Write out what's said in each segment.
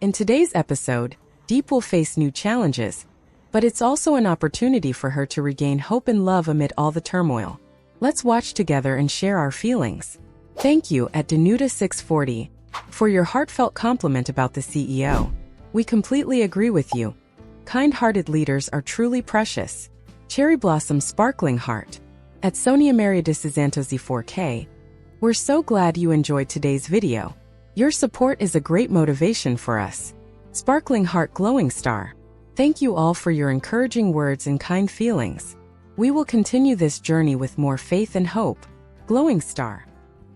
In today's episode, Deep will face new challenges, but it's also an opportunity for her to regain hope and love amid all the turmoil. Let's watch together and share our feelings. Thank you at Danuta640 for your heartfelt compliment about the CEO. We completely agree with you. Kind-hearted leaders are truly precious. Cherry Blossom Sparkling Heart. At Sonia Maria de Santosi 4K, we're so glad you enjoyed today's video. Your support is a great motivation for us. Sparkling Heart Glowing Star. Thank you all for your encouraging words and kind feelings. We will continue this journey with more faith and hope. Glowing Star.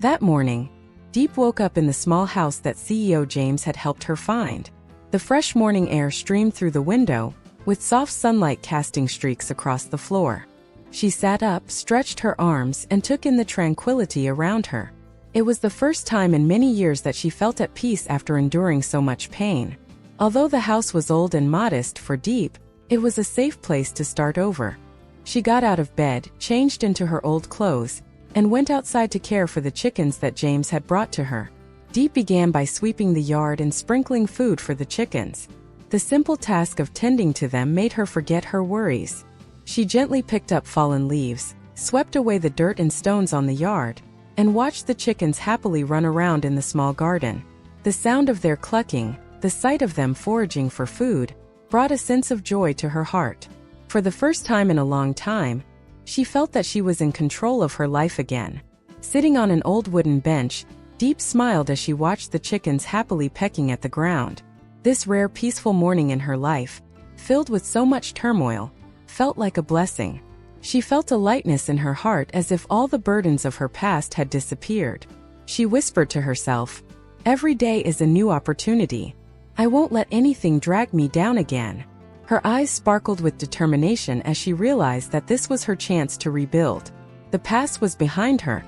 That morning, Deep woke up in the small house that CEO James had helped her find. The fresh morning air streamed through the window, with soft sunlight casting streaks across the floor. She sat up, stretched her arms, and took in the tranquility around her. It was the first time in many years that she felt at peace after enduring so much pain. Although the house was old and modest for Deep, it was a safe place to start over. She got out of bed, changed into her old clothes, and went outside to care for the chickens that James had brought to her. Deep began by sweeping the yard and sprinkling food for the chickens. The simple task of tending to them made her forget her worries. She gently picked up fallen leaves, swept away the dirt and stones on the yard, and watched the chickens happily run around in the small garden. The sound of their clucking, the sight of them foraging for food, brought a sense of joy to her heart. For the first time in a long time, she felt that she was in control of her life again. Sitting on an old wooden bench, Deep smiled as she watched the chickens happily pecking at the ground. This rare peaceful morning in her life, filled with so much turmoil, felt like a blessing. She felt a lightness in her heart as if all the burdens of her past had disappeared. She whispered to herself, "Every day is a new opportunity. I won't let anything drag me down again." Her eyes sparkled with determination as she realized that this was her chance to rebuild. The past was behind her,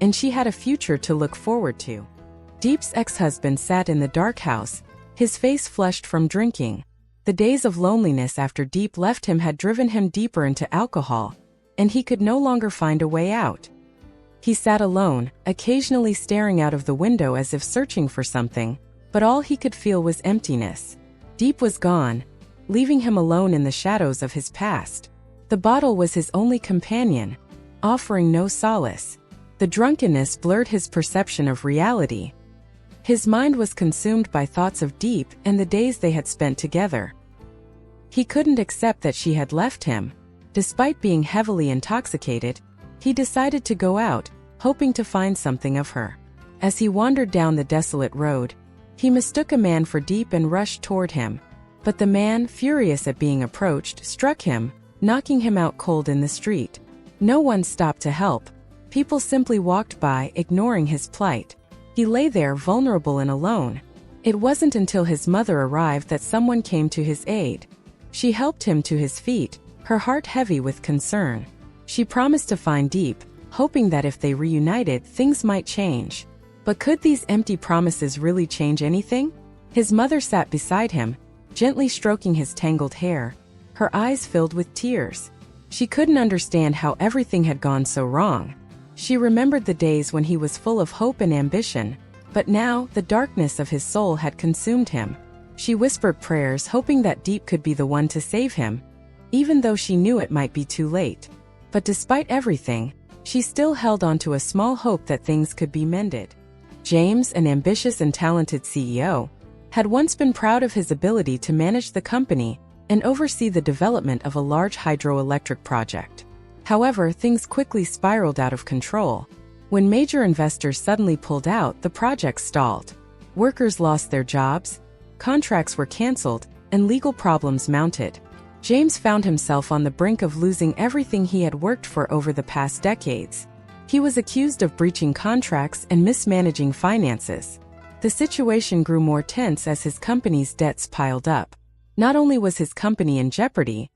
and she had a future to look forward to. Deep's ex-husband sat in the dark house, his face flushed from drinking. The days of loneliness after Deep left him had driven him deeper into alcohol, and he could no longer find a way out. He sat alone, occasionally staring out of the window as if searching for something, but all he could feel was emptiness. Deep was gone, leaving him alone in the shadows of his past. The bottle was his only companion, offering no solace. The drunkenness blurred his perception of reality. His mind was consumed by thoughts of Deep and the days they had spent together. He couldn't accept that she had left him. Despite being heavily intoxicated, he decided to go out, hoping to find something of her. As he wandered down the desolate road, he mistook a man for Deep and rushed toward him. But the man, furious at being approached, struck him, knocking him out cold in the street. No one stopped to help. People simply walked by, ignoring his plight. He lay there vulnerable and alone. It wasn't until his mother arrived that someone came to his aid. She helped him to his feet, her heart heavy with concern. She promised to find Deep, hoping that if they reunited, things might change. But could these empty promises really change anything? His mother sat beside him, gently stroking his tangled hair, her eyes filled with tears. She couldn't understand how everything had gone so wrong. She remembered the days when he was full of hope and ambition, but now the darkness of his soul had consumed him. She whispered prayers, hoping that Deep could be the one to save him, even though she knew it might be too late. But despite everything, she still held on to a small hope that things could be mended. James, an ambitious and talented CEO, had once been proud of his ability to manage the company and oversee the development of a large hydroelectric project. However, things quickly spiraled out of control. When major investors suddenly pulled out, the project stalled. Workers lost their jobs, contracts were canceled, and legal problems mounted. James found himself on the brink of losing everything he had worked for over the past decades. He was accused of breaching contracts and mismanaging finances. The situation grew more tense as his company's debts piled up. Not only was his company in jeopardy,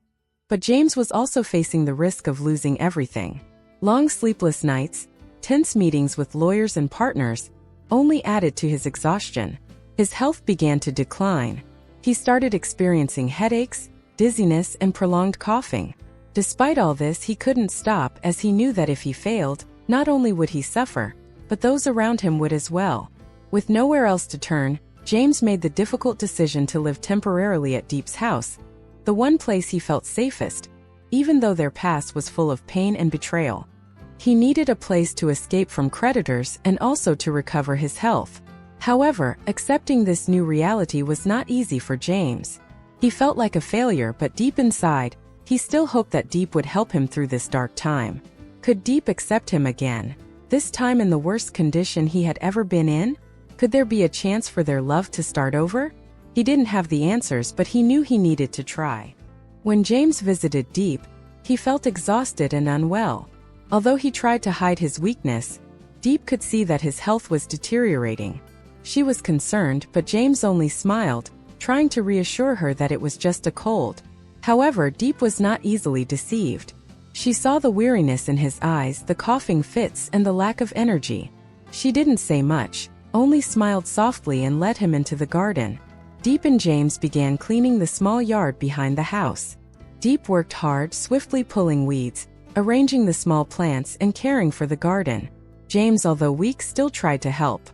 but James was also facing the risk of losing everything. Long sleepless nights, tense meetings with lawyers and partners, only added to his exhaustion. His health began to decline. He started experiencing headaches, dizziness, and prolonged coughing. Despite all this, he couldn't stop, as he knew that if he failed, not only would he suffer, but those around him would as well. With nowhere else to turn, James made the difficult decision to live temporarily at Deep's house, the one place he felt safest, even though their past was full of pain and betrayal. He needed a place to escape from creditors and also to recover his health. However, accepting this new reality was not easy for James. He felt like a failure, but deep inside, he still hoped that Deep would help him through this dark time. Could Deep accept him again, this time in the worst condition he had ever been in? Could there be a chance for their love to start over? He didn't have the answers, but he knew he needed to try. When James visited Deep, he felt exhausted and unwell. Although he tried to hide his weakness, Deep could see that his health was deteriorating. She was concerned, but James only smiled, trying to reassure her that it was just a cold. However, Deep was not easily deceived. She saw the weariness in his eyes, the coughing fits, and the lack of energy. She didn't say much, only smiled softly and led him into the garden. Deep and James began cleaning the small yard behind the house. Deep worked hard, swiftly pulling weeds, arranging the small plants, and caring for the garden. James, although weak, still tried to help.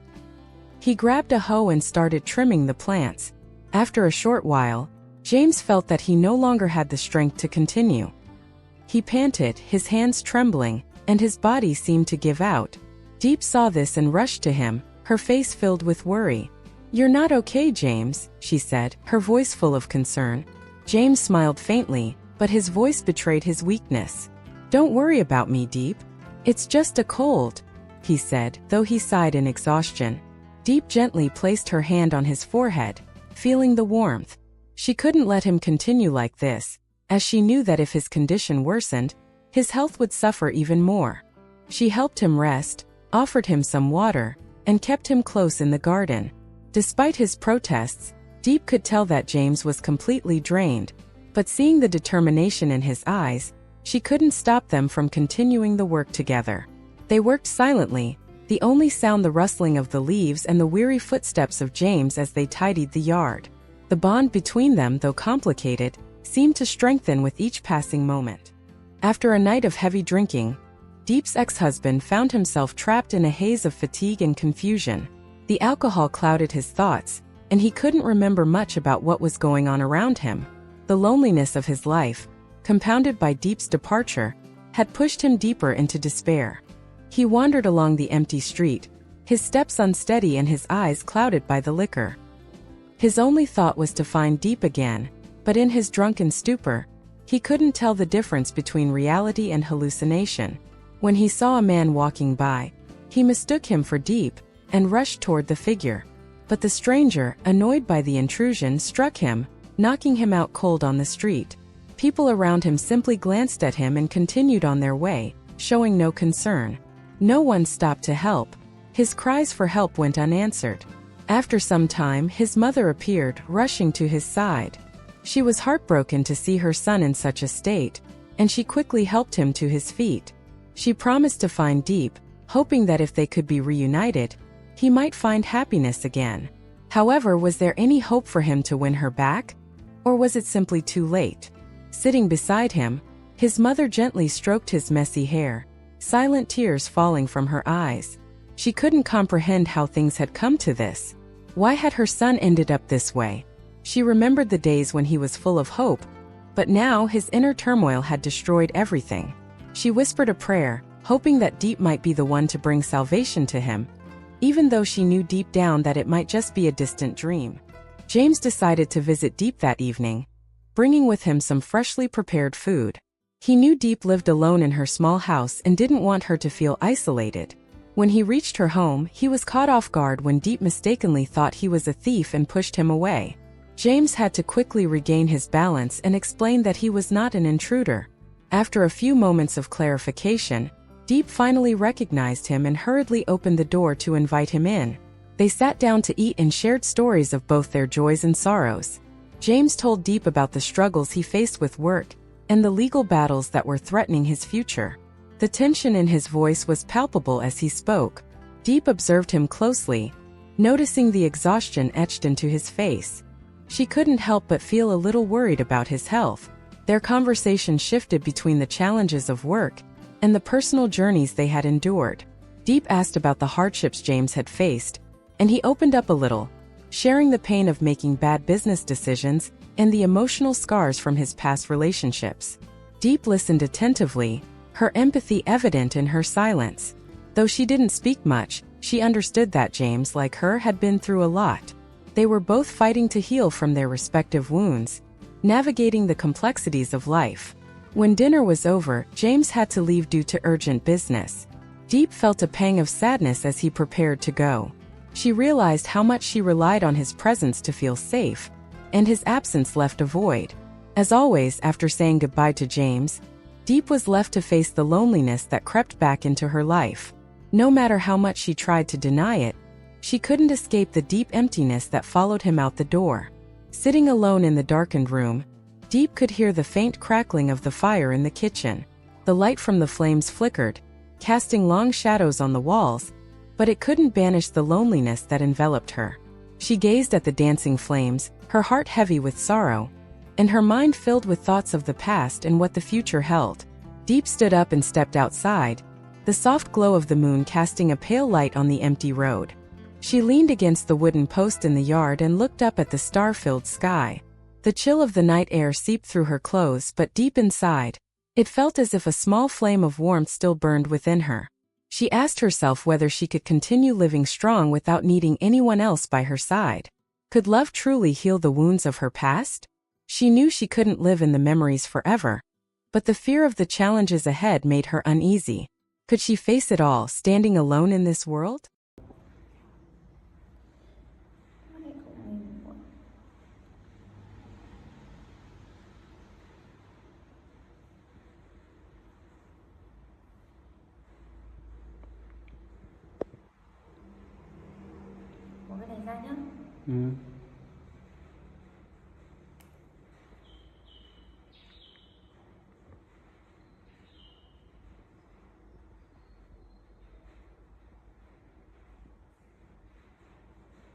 He grabbed a hoe and started trimming the plants. After a short while, James felt that he no longer had the strength to continue. He panted, his hands trembling, and his body seemed to give out. Deep saw this and rushed to him, her face filled with worry. "You're not okay, James," she said, her voice full of concern. James smiled faintly, but his voice betrayed his weakness. "Don't worry about me, Deep. It's just a cold," he said, though he sighed in exhaustion. Deep gently placed her hand on his forehead, feeling the warmth. She couldn't let him continue like this, as she knew that if his condition worsened, his health would suffer even more. She helped him rest, offered him some water, and kept him close in the garden. Despite his protests, Deep could tell that James was completely drained, but seeing the determination in his eyes, she couldn't stop them from continuing the work together. They worked silently, the only sound the rustling of the leaves and the weary footsteps of James as they tidied the yard. The bond between them, though complicated, seemed to strengthen with each passing moment. After a night of heavy drinking, Deep's ex-husband found himself trapped in a haze of fatigue and confusion. The alcohol clouded his thoughts, and he couldn't remember much about what was going on around him. The loneliness of his life, compounded by Deep's departure, had pushed him deeper into despair. He wandered along the empty street, his steps unsteady and his eyes clouded by the liquor. His only thought was to find Deep again, but in his drunken stupor, he couldn't tell the difference between reality and hallucination. When he saw a man walking by, he mistook him for Deep and rushed toward the figure. But the stranger, annoyed by the intrusion, struck him, knocking him out cold on the street. People around him simply glanced at him and continued on their way, showing no concern. No one stopped to help. His cries for help went unanswered. After some time, his mother appeared, rushing to his side. She was heartbroken to see her son in such a state, and she quickly helped him to his feet. She promised to find Deep, hoping that if they could be reunited, he might find happiness again. However, was there any hope for him to win her back? Or was it simply too late? Sitting beside him, his mother gently stroked his messy hair, silent tears falling from her eyes. She couldn't comprehend how things had come to this. Why had her son ended up this way? She remembered the days when he was full of hope, but now his inner turmoil had destroyed everything. She whispered a prayer, hoping that Deep might be the one to bring salvation to him, even though she knew deep down that it might just be a distant dream. James decided to visit Deep that evening, bringing with him some freshly prepared food. He knew Deep lived alone in her small house and didn't want her to feel isolated. When he reached her home, he was caught off guard when Deep mistakenly thought he was a thief and pushed him away. James had to quickly regain his balance and explain that he was not an intruder. After a few moments of clarification, Deep finally recognized him and hurriedly opened the door to invite him in. They sat down to eat and shared stories of both their joys and sorrows. James told Deep about the struggles he faced with work and the legal battles that were threatening his future. The tension in his voice was palpable as he spoke. Deep observed him closely, noticing the exhaustion etched into his face. She couldn't help but feel a little worried about his health. Their conversation shifted between the challenges of work and the personal journeys they had endured. Deep asked about the hardships James had faced, and he opened up a little, sharing the pain of making bad business decisions and the emotional scars from his past relationships. Diepp listened attentively, her empathy evident in her silence. Though she didn't speak much, she understood that James, like her, had been through a lot. They were both fighting to heal from their respective wounds, navigating the complexities of life. When dinner was over, James had to leave due to urgent business. Diepp felt a pang of sadness as he prepared to go. She realized how much she relied on his presence to feel safe, and his absence left a void. As always, after saying goodbye to James, Diepp was left to face the loneliness that crept back into her life. No matter how much she tried to deny it, she couldn't escape the deep emptiness that followed him out the door. Sitting alone in the darkened room, Diepp could hear the faint crackling of the fire in the kitchen. The light from the flames flickered, casting long shadows on the walls, but it couldn't banish the loneliness that enveloped her. She gazed at the dancing flames, her heart heavy with sorrow, and her mind filled with thoughts of the past and what the future held. Diepp stood up and stepped outside, the soft glow of the moon casting a pale light on the empty road. She leaned against the wooden post in the yard and looked up at the star-filled sky. The chill of the night air seeped through her clothes, but deep inside, it felt as if a small flame of warmth still burned within her. She asked herself whether she could continue living strong without needing anyone else by her side. Could love truly heal the wounds of her past? She knew she couldn't live in the memories forever, but the fear of the challenges ahead made her uneasy. Could she face it all, standing alone in this world? Bỏ cái này ra nhá.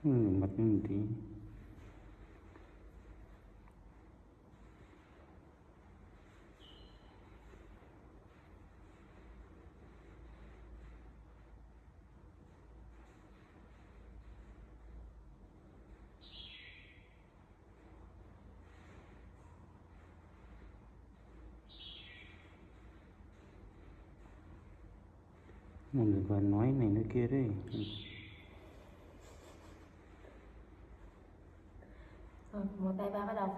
Mặt một tí. Mọi người còn nói này nói kia đấy. Rồi, một tay ba bắt đầu.